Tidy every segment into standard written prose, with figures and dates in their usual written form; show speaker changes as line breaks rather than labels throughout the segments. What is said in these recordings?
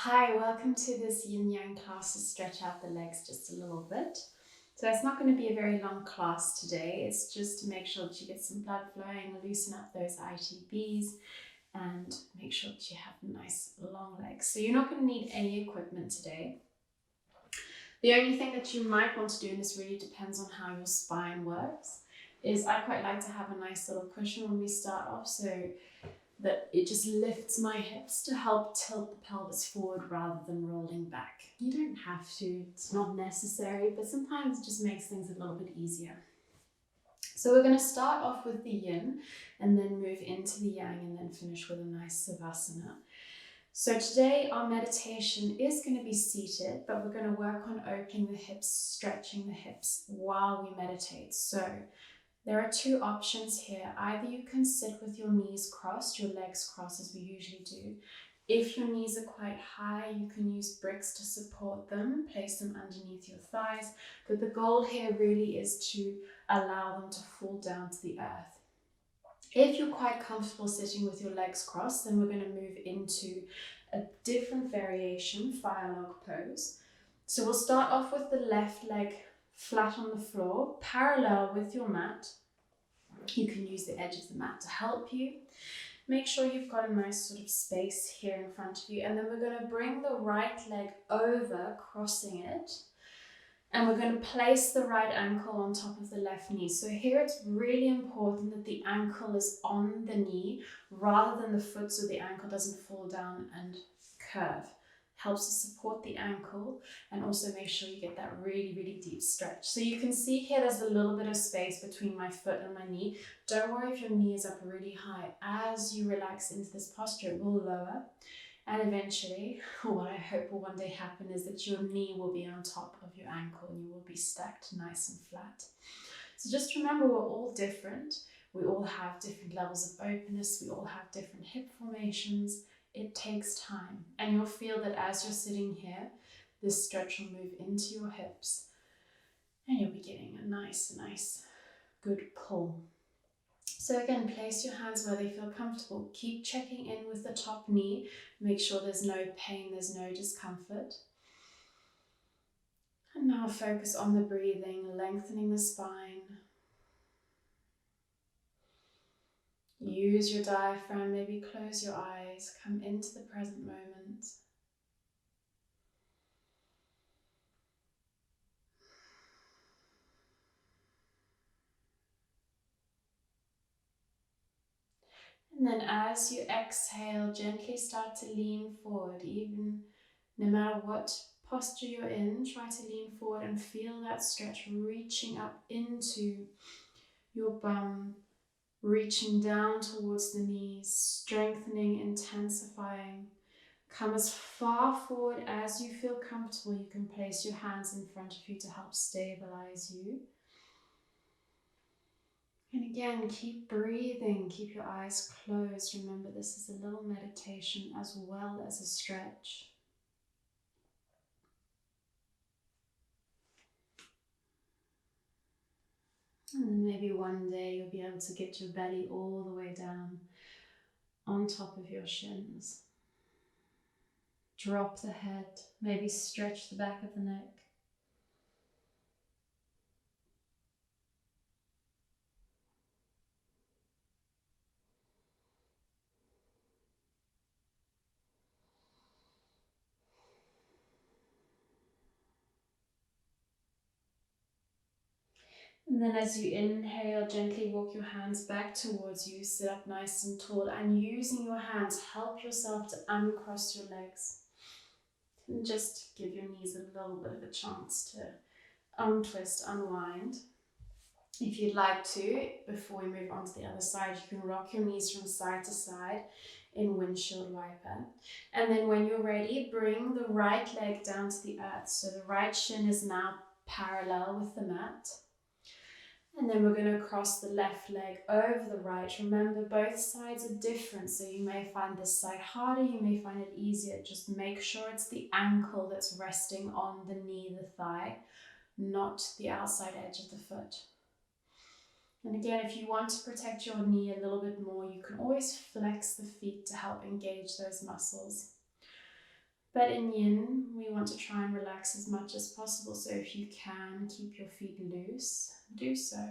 Hi, welcome to this yin yang class to stretch out the legs just a little bit. So it's not going to be a very long class today. It's just to make sure that you get some blood flowing, loosen up those ITBs, and make sure that you have nice long legs. So you're not going to need any equipment today. The only thing that you might want to do, and this really depends on how your spine works, is I quite like to have a nice little cushion when we start off, so that it just lifts my hips to help tilt the pelvis forward rather than rolling back. You don't have to, it's not necessary, but sometimes it just makes things a little bit easier. So we're going to start off with the yin and then move into the yang and then finish with a nice savasana. So today our meditation is going to be seated, but we're going to work on opening the hips, stretching the hips while we meditate. So there are two options here. Either you can sit with your knees crossed, your legs crossed as we usually do. If your knees are quite high, you can use bricks to support them, place them underneath your thighs. But the goal here really is to allow them to fall down to the earth. If you're quite comfortable sitting with your legs crossed, then we're going to move into a different variation, fire log pose. So we'll start off with the left leg flat on the floor, parallel with your mat. You can use the edge of the mat to help you. Make sure you've got a nice sort of space here in front of you. And then we're going to bring the right leg over, crossing it. And we're going to place the right ankle on top of the left knee. So here it's really important that the ankle is on the knee rather than the foot, so the ankle doesn't fall down and curve. Helps to support the ankle and also make sure you get that really, really deep stretch. So you can see here there's a little bit of space between my foot and my knee. Don't worry if your knee is up really high. As you relax into this posture, it will lower. And eventually, what I hope will one day happen is that your knee will be on top of your ankle and you will be stacked nice and flat. So just remember, we're all different. We all have different levels of openness. We all have different hip formations. It takes time. And you'll feel that as you're sitting here, this stretch will move into your hips and you'll be getting a nice, good pull. So again, place your hands where they feel comfortable. Keep checking in with the top knee. Make sure there's no pain, there's no discomfort. And now focus on the breathing, lengthening the spine. Use your diaphragm, maybe close your eyes, come into the present moment. And then as you exhale, gently start to lean forward. Even no matter what posture you're in, try to lean forward and feel that stretch reaching up into your bum, reaching down towards the knees, strengthening, intensifying. Come as far forward as you feel comfortable. You can place your hands in front of you to help stabilize you. And again, keep breathing, keep your eyes closed. Remember, this is a little meditation as well as a stretch. And then maybe one day you'll be able to get your belly all the way down on top of your shins. Drop the head, maybe stretch the back of the neck. And then as you inhale, gently walk your hands back towards you, sit up nice and tall, and using your hands, help yourself to uncross your legs. And just give your knees a little bit of a chance to untwist, unwind. If you'd like to, before we move on to the other side, you can rock your knees from side to side in windshield wiper. And then when you're ready, bring the right leg down to the earth. So the right shin is now parallel with the mat. And then we're going to cross the left leg over the right. Remember, both sides are different, so you may find this side harder, you may find it easier. Just make sure it's the ankle that's resting on the knee, the thigh, not the outside edge of the foot. And again, if you want to protect your knee a little bit more, you can always flex the feet to help engage those muscles. But in yin, we want to try and relax as much as possible. So if you can keep your feet loose, do so.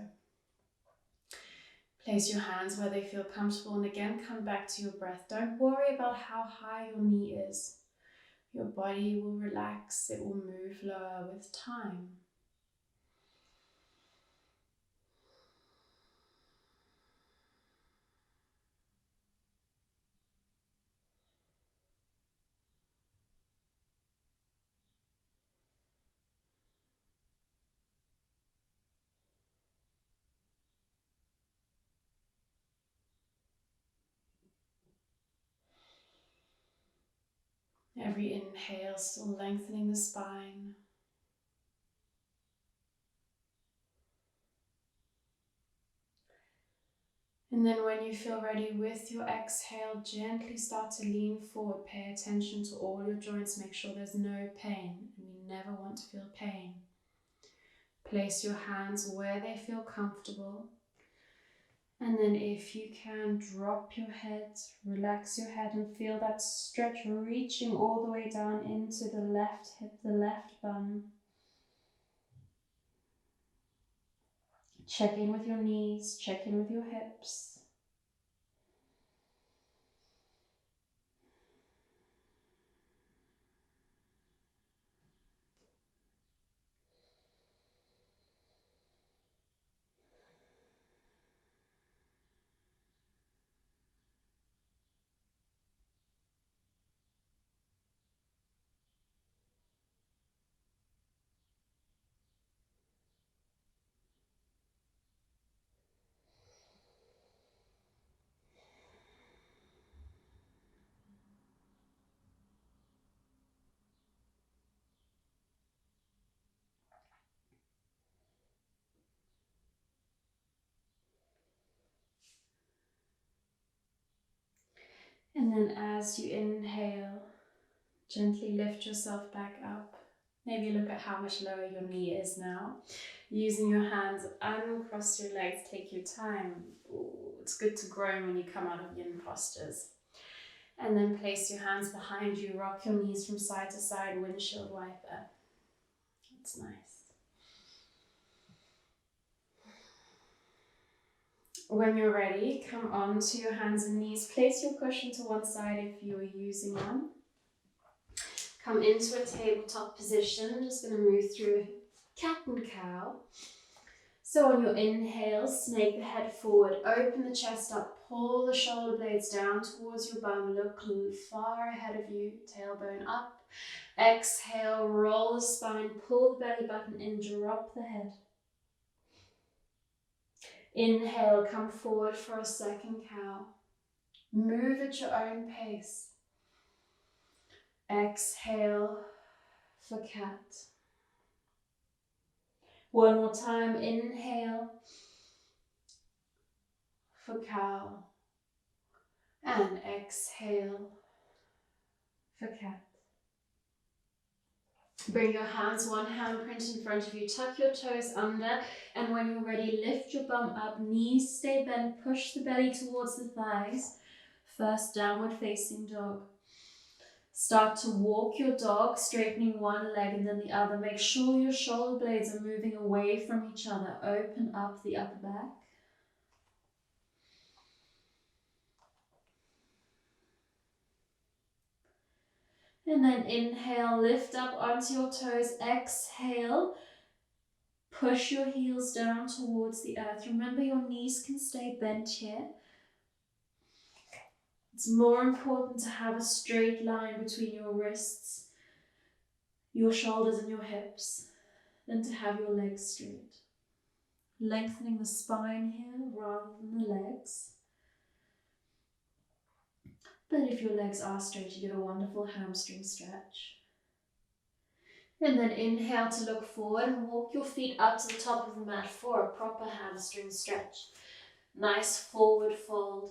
Place your hands where they feel comfortable, and again, come back to your breath. Don't worry about how high your knee is. Your body will relax, it will move lower with time. Every inhale, still lengthening the spine. And then when you feel ready with your exhale, gently start to lean forward. Pay attention to all your joints. Make sure there's no pain. And we never want to feel pain. Place your hands where they feel comfortable. And then if you can, drop your head, relax your head and feel that stretch reaching all the way down into the left hip, the left bum. Check in with your knees, check in with your hips. And then as you inhale, gently lift yourself back up. Maybe look at how much lower your knee is now. Using your hands, uncross your legs, take your time. Ooh, it's good to groan when you come out of yin postures. And then place your hands behind you, rock your knees from side to side, windshield wiper. That's nice. When you're ready, come on to your hands and knees. Place your cushion to one side if you are using one. Come into a tabletop position. Just going to move through cat and cow. So on your inhale, snake the head forward, open the chest up, pull the shoulder blades down towards your bum, look far ahead of you, tailbone up. Exhale, roll the spine, pull the belly button in, drop the head. Inhale, come forward for a second cow. Move at your own pace. Exhale for cat. One more time, inhale for cow. And exhale for cat. Bring your hands, one handprint in front of you, tuck your toes under, and when you're ready, lift your bum up, knees stay bent, push the belly towards the thighs. First downward facing dog. Start to walk your dog, straightening one leg and then the other. Make sure your shoulder blades are moving away from each other. Open up the upper back. And then inhale, lift up onto your toes. Exhale, push your heels down towards the earth. Remember, your knees can stay bent here. It's more important to have a straight line between your wrists, your shoulders and your hips than to have your legs straight. Lengthening the spine here rather than the legs. But if your legs are straight, you get a wonderful hamstring stretch. And then inhale to look forward and walk your feet up to the top of the mat for a proper hamstring stretch. Nice forward fold.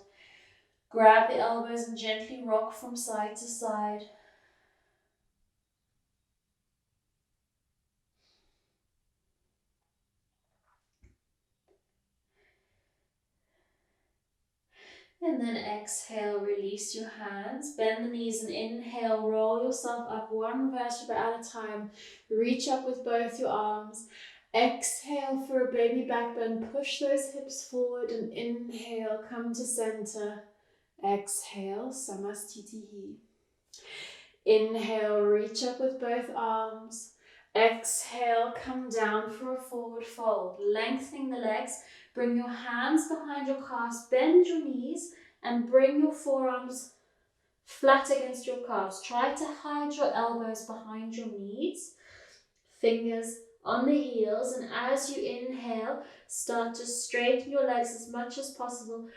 Grab the elbows and gently rock from side to side. And then exhale, release your hands, bend the knees and inhale, roll yourself up one vertebra at a time. Reach up with both your arms. Exhale for a baby back bend, push those hips forward and inhale, come to center. Exhale, Samastitihi. Inhale, reach up with both arms. Exhale, come down for a forward fold. Lengthening the legs, bring your hands behind your calves, bend your knees and bring your forearms flat against your calves. Try to hide your elbows behind your knees, fingers on the heels, and as you inhale, start to straighten your legs as much as possible,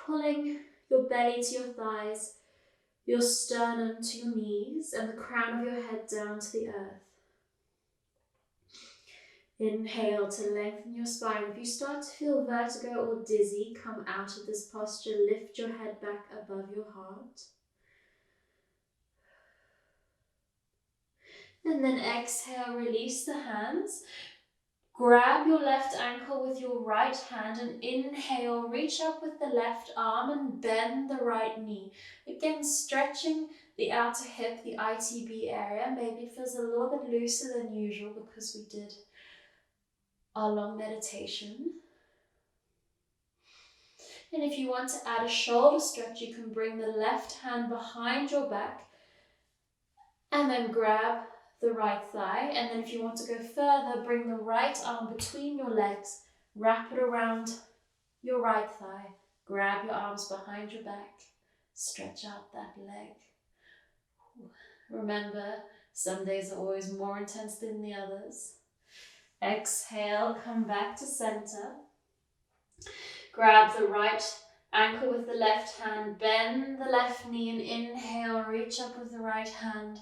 pulling your belly to your thighs, your sternum to your knees, and the crown of your head down to the earth. Inhale to lengthen your spine. If you start to feel vertigo or dizzy, come out of this posture. Lift your head back above your heart. And then exhale, release the hands. Grab your left ankle with your right hand and inhale, reach up with the left arm and bend the right knee. Again, stretching the outer hip, the ITB area. Maybe it feels a little bit looser than usual because we did our long meditation. And if you want to add a shoulder stretch, you can bring the left hand behind your back and then grab the right thigh. And then if you want to go further, bring the right arm between your legs, wrap it around your right thigh, grab your arms behind your back, stretch out that leg. Remember, some days are always more intense than the others. Exhale, come back to center. Grab the right ankle with the left hand, bend the left knee and inhale, reach up with the right hand.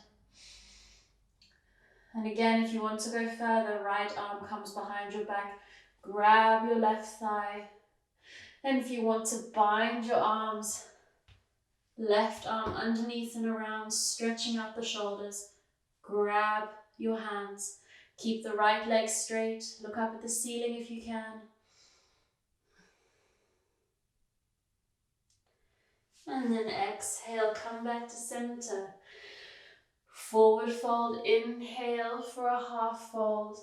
And again, if you want to go further, right arm comes behind your back, grab your left thigh. And if you want to bind your arms, left arm underneath and around, stretching out the shoulders, grab your hands. Keep the right leg straight, look up at the ceiling if you can. And then exhale, come back to center. Forward fold, inhale for a half fold.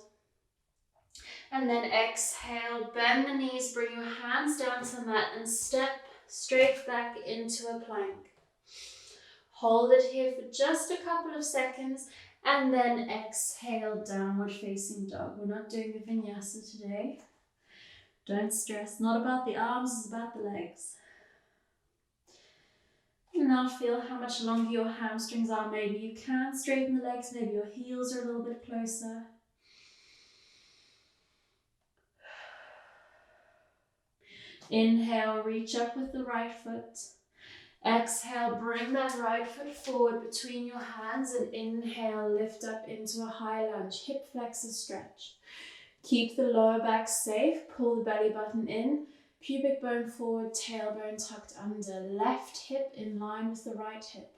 And then exhale, bend the knees, bring your hands down to the mat and step straight back into a plank. Hold it here for just a couple of seconds and then exhale, downward facing dog. We're not doing the vinyasa today. Don't stress, not about the arms, it's about the legs. Now feel how much longer your hamstrings are. Maybe you can straighten the legs, maybe your heels are a little bit closer. Inhale, reach up with the right foot. Exhale, bring that right foot forward between your hands and inhale, lift up into a high lunge, hip flexor stretch. Keep the lower back safe, pull the belly button in, pubic bone forward, tailbone tucked under, left hip in line with the right hip.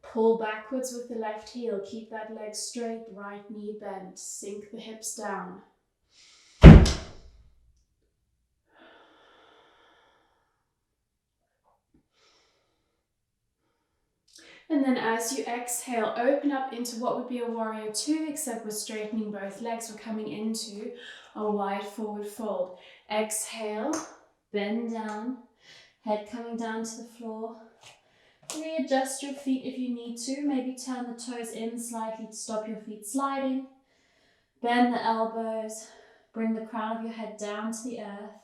Pull backwards with the left heel, keep that leg straight, right knee bent, sink the hips down. And then as you exhale, open up into what would be a warrior two, except we're straightening both legs. We're coming into a wide forward fold. Exhale, bend down, head coming down to the floor. Readjust your feet if you need to. Maybe turn the toes in slightly to stop your feet sliding. Bend the elbows, bring the crown of your head down to the earth.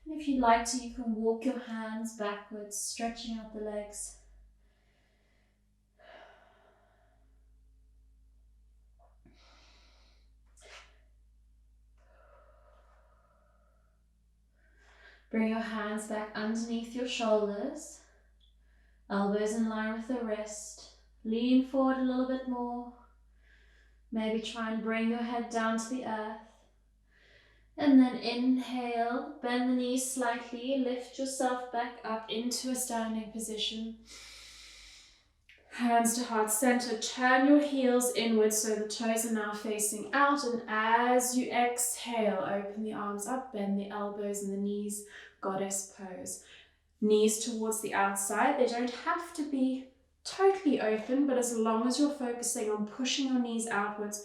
And if you'd like to, you can walk your hands backwards, stretching out the legs. Bring your hands back underneath your shoulders, elbows in line with the wrist. Lean forward a little bit more. Maybe try and bring your head down to the earth. And then inhale, bend the knees slightly, lift yourself back up into a standing position. Hands to heart center, turn your heels inwards so the toes are now facing out, and as you exhale, open the arms up, bend the elbows and the knees, goddess pose. Knees towards the outside. They don't have to be totally open, but as long as you're focusing on pushing your knees outwards,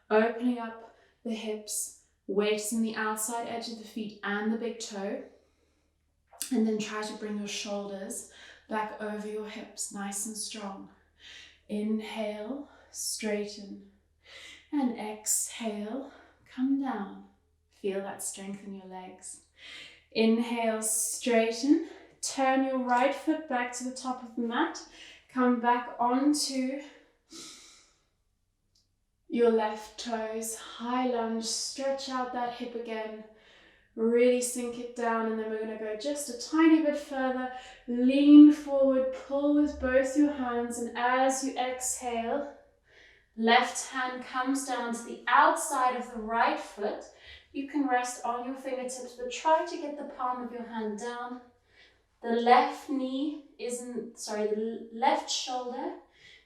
opening up the hips, weights in the outside edge of the feet and the big toe, and then try to bring your shoulders back over your hips, nice and strong. Inhale, straighten, and exhale, come down. Feel that strength in your legs. Inhale, straighten, turn your right foot back to the top of the mat, come back onto your left toes, high lunge, stretch out that hip again, really sink it down, and then we're going to go just a tiny bit further, lean forward, pull with both your hands, and as you exhale, left hand comes down to the outside of the right foot. You can rest on your fingertips, but try to get the palm of your hand down. The left left shoulder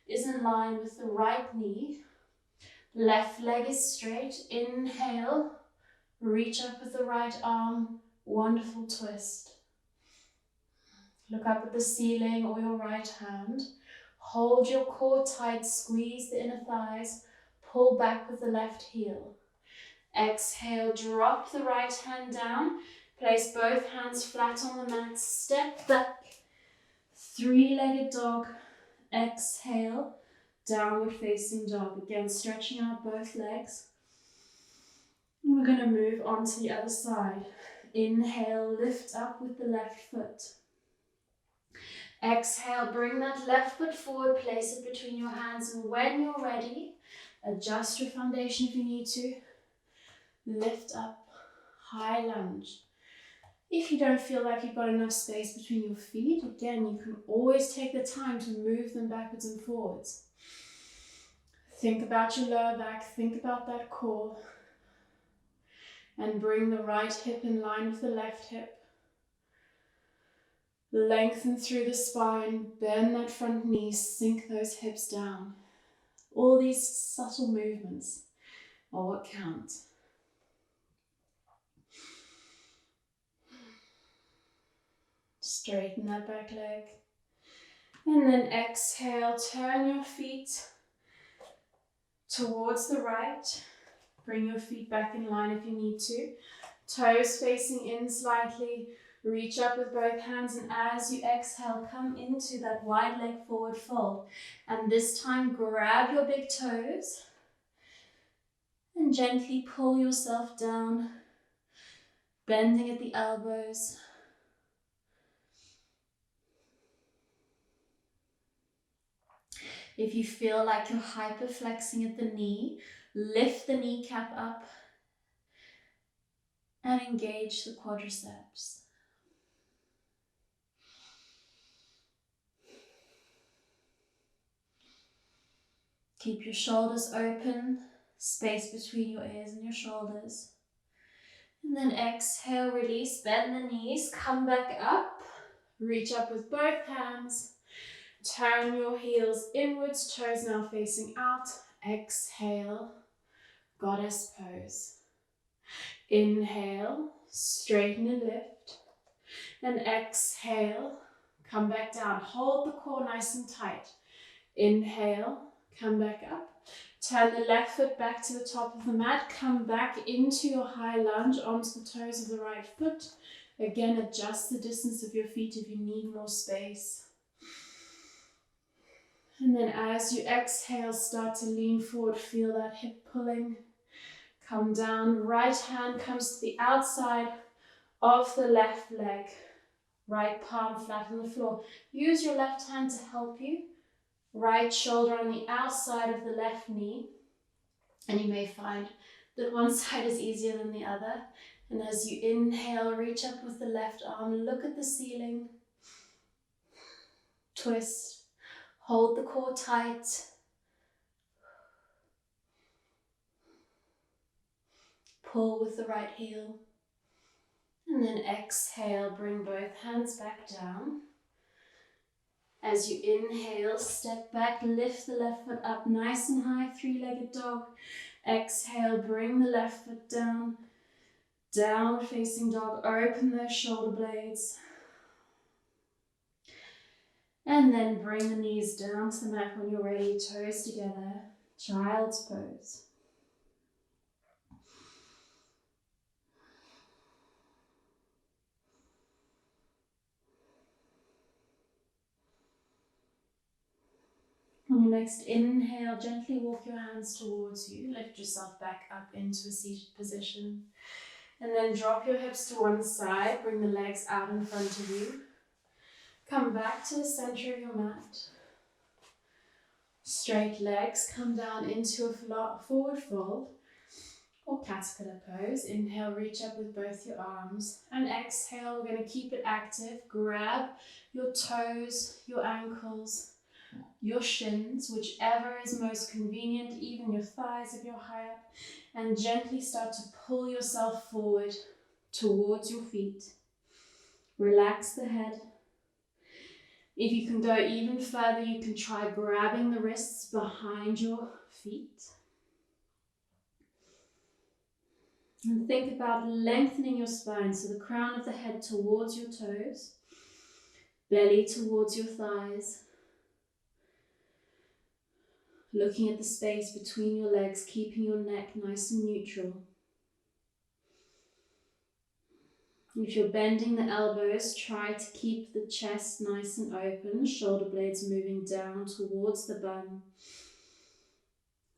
is in line with the right knee. Left leg is straight. Inhale, reach up with the right arm. Wonderful twist. Look up at the ceiling or your right hand. Hold your core tight, squeeze the inner thighs. Pull back with the left heel. Exhale, drop the right hand down. Place both hands flat on the mat. Step back. Three-legged dog. Exhale, downward facing dog. Again, stretching out both legs. And we're going to move on to the other side. Inhale, lift up with the left foot. Exhale, bring that left foot forward, place it between your hands, and when you're ready, adjust your foundation if you need to. Lift up, high lunge. If you don't feel like you've got enough space between your feet, again, you can always take the time to move them backwards and forwards. Think about your lower back, think about that core, and bring the right hip in line with the left hip. Lengthen through the spine, bend that front knee, sink those hips down. All these subtle movements are what count. Straighten that back leg. And then exhale, turn your feet towards the right. Bring your feet back in line if you need to. Toes facing in slightly. Reach up with both hands, and as you exhale, come into that wide leg forward fold. And this time, grab your big toes and gently pull yourself down, bending at the elbows. If you feel like you're hyperflexing at the knee, lift the kneecap up and engage the quadriceps. Keep your shoulders open, space between your ears and your shoulders. And then exhale, release, bend the knees, come back up, reach up with both hands, turn your heels inwards, toes now facing out. Exhale, goddess pose. Inhale, straighten and lift. And exhale, come back down. Hold the core nice and tight. Inhale, come back up. Turn the left foot back to the top of the mat. Come back into your high lunge onto the toes of the right foot. Again, adjust the distance of your feet if you need more space. And then as you exhale, start to lean forward. Feel that hip pulling. Come down. Right hand comes to the outside of the left leg. Right palm flat on the floor. Use your left hand to help you. Right shoulder on the outside of the left knee. And you may find that one side is easier than the other. And as you inhale, reach up with the left arm, look at the ceiling. Twist. Hold the core tight. Pull with the right heel. And then exhale, bring both hands back down. As you inhale, step back, lift the left foot up nice and high, three-legged dog. Exhale, bring the left foot down. Downward facing dog, open those shoulder blades. And then bring the knees down to the mat when you're ready, toes together, child's pose. On your next inhale, gently walk your hands towards you. Lift yourself back up into a seated position. And then drop your hips to one side. Bring the legs out in front of you. Come back to the center of your mat. Straight legs, come down into a forward fold or caterpillar pose. Inhale, reach up with both your arms. And exhale, we're going to keep it active. Grab your toes, your ankles, your shins, whichever is most convenient, even your thighs if you're high up, and gently start to pull yourself forward towards your feet. Relax the head. If you can go even further, you can try grabbing the wrists behind your feet. And think about lengthening your spine, so the crown of the head towards your toes, belly towards your thighs. Looking at the space between your legs, keeping your neck nice and neutral. If you're bending the elbows, try to keep the chest nice and open, shoulder blades moving down towards the bum.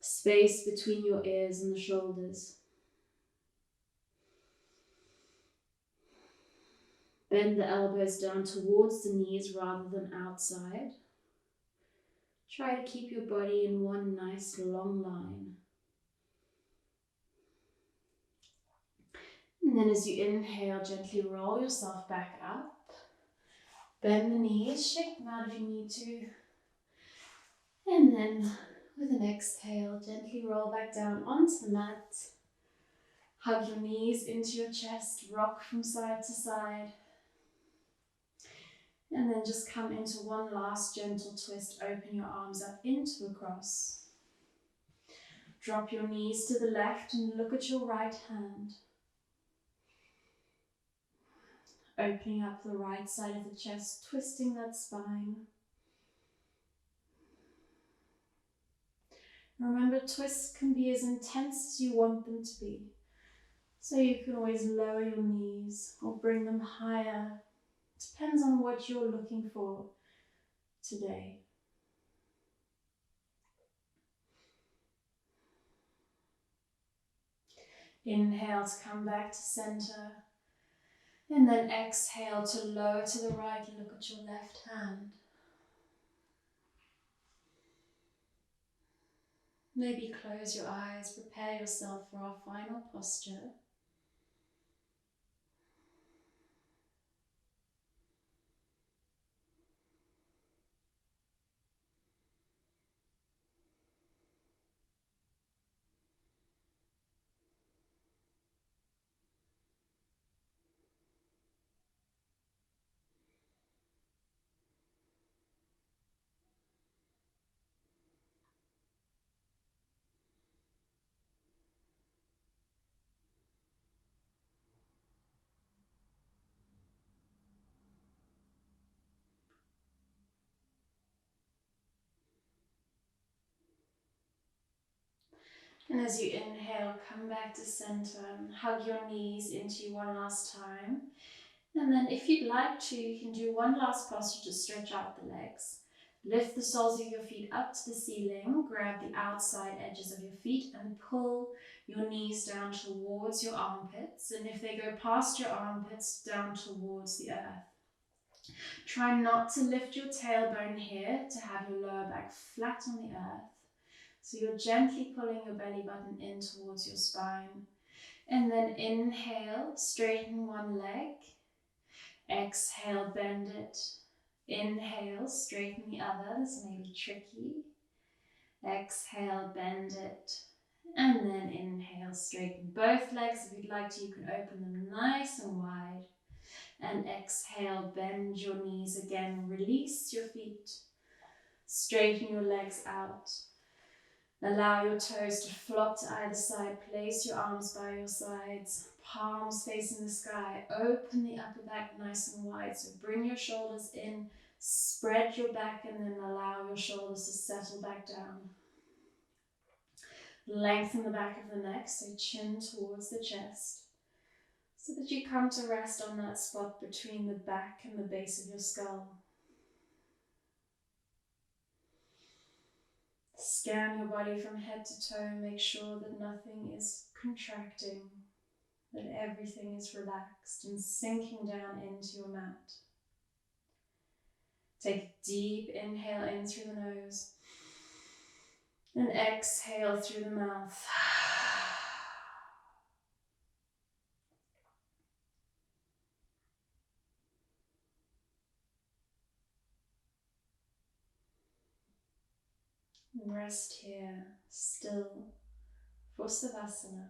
Space between your ears and the shoulders. Bend the elbows down towards the knees rather than outside. Try to keep your body in one nice long line. And then as you inhale, gently roll yourself back up. Bend the knees, shake them out if you need to. And then with an exhale, gently roll back down onto the mat. Hug your knees into your chest, rock from side to side. And then just come into one last gentle twist. Open your arms up into a cross. Drop your knees to the left and look at your right hand. Opening up the right side of the chest, twisting that spine. Remember, twists can be as intense as you want them to be. So you can always lower your knees or bring them higher. Depends on what you're looking for today. Inhale to come back to center. And then exhale to lower to the right and look at your left hand. Maybe close your eyes, prepare yourself for our final posture. And as you inhale, come back to center and hug your knees into you one last time. And then if you'd like to, you can do one last posture to stretch out the legs. Lift the soles of your feet up to the ceiling, grab the outside edges of your feet and pull your knees down towards your armpits. And if they go past your armpits, down towards the earth. Try not to lift your tailbone here to have your lower back flat on the earth. So you're gently pulling your belly button in towards your spine. And then inhale, straighten one leg. Exhale, bend it. Inhale, straighten the other. This may be tricky. Exhale, bend it. And then inhale, straighten both legs. If you'd like to, you can open them nice and wide. And exhale, bend your knees again. Release your feet. Straighten your legs out. Allow your toes to flop to either side. Place your arms by your sides. Palms facing the sky. Open the upper back nice and wide. So bring your shoulders in. Spread your back and then allow your shoulders to settle back down. Lengthen the back of the neck, so chin towards the chest, so that you come to rest on that spot between the back and the base of your skull. Scan your body from head to toe, make sure that nothing is contracting, that everything is relaxed and sinking down into your mat. Take a deep inhale in through the nose and exhale through the mouth. Rest here, still, for Savasana.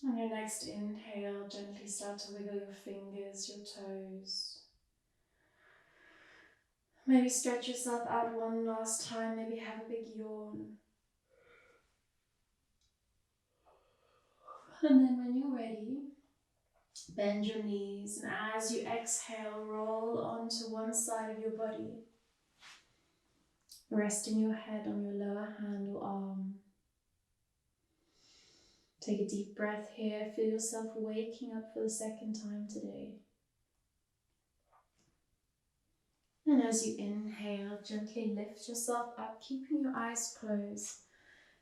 On your next inhale, gently start to wiggle your fingers, your toes. Maybe stretch yourself out one last time, maybe have a big yawn. And then when you're ready, bend your knees, and as you exhale, roll onto one side of your body, resting your head on your lower hand or arm. Take a deep breath here, feel yourself waking up for the second time today. And as you inhale, gently lift yourself up, keeping your eyes closed.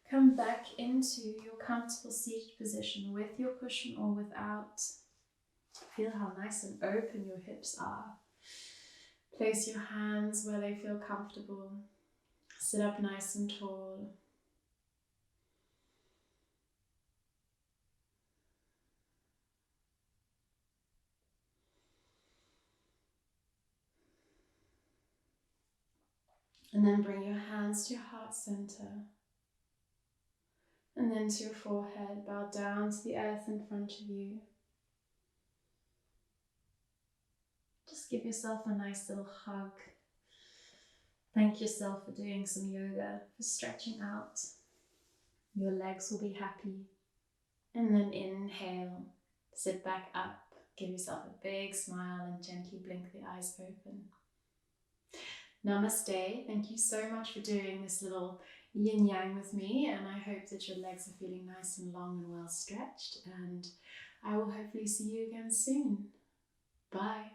Come back into your comfortable seated position with your cushion or without. Feel how nice and open your hips are. Place your hands where they feel comfortable. Sit up nice and tall. And then bring your hands to your heart center. And then to your forehead. Bow down to the earth in front of you. Just give yourself a nice little hug. Thank yourself for doing some yoga, for stretching out. Your legs will be happy. And then inhale, sit back up, give yourself a big smile and gently blink the eyes open. Namaste. Thank you so much for doing this little yin yang with me, and I hope that your legs are feeling nice and long and well stretched, and I will hopefully see you again soon. Bye.